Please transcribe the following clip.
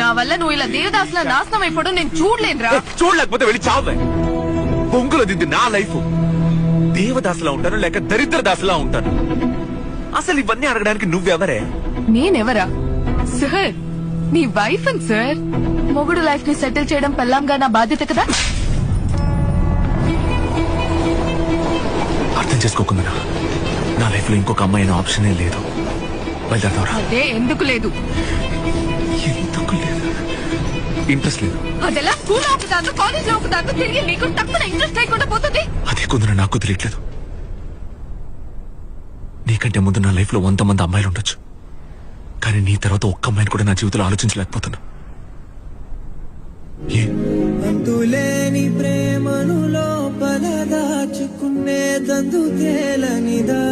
నా వల్ల నువ్వు ఇలా దేవదాసుల నాశనం అయిపోవడం నేను చూడలేనురా. చూడలేకపోతే వెళ్ళి చావే. బొంగులో దిద్ది నా లైఫ్. దేవదాసులా ఉంటాను లేక దరిద్ర దాసులా ఉంటాను. అసలు ఇవన్నీ అడగడానికి నువ్వెవరే? నేనెవరా సార్? నీ వైఫ్ అని సార్. మొగుడు లైఫ్ ని సెటిల్ చేయడం పెళ్ళాంగా నా బాధ్యత కదా. అర్థం చేసుకోకుండా నా లైఫ్ లో ఇంకొక అమ్మాయి అయిన ఆప్షనే లేదు. బయలుదేరతావరా? అదే ఎందుకు లేదు? ఎందుకు లేదు? ఇంట్రెస్ట్ లేదు. అదెలా స్కూల్ ఆపుతాను కాలేజ్ లో ఆపుతాను తిరిగి నీకు తక్కువ ఇంట్రెస్ట్ లేకుండా పోతుంది. అదే కొందరు నాకు తెలియట్లేదు. నీకంటే ముందు నా లైఫ్ లో 100 మంది అమ్మాయిలు ఉండొచ్చు, కానీ నీ తర్వాత ఒక్క అమ్మాయిని కూడా నా జీవితంలో ఆలోచించలేకపోతున్నా. అంతులేని ప్రేమను లోపల దాచుకునే దందు తేలనిదా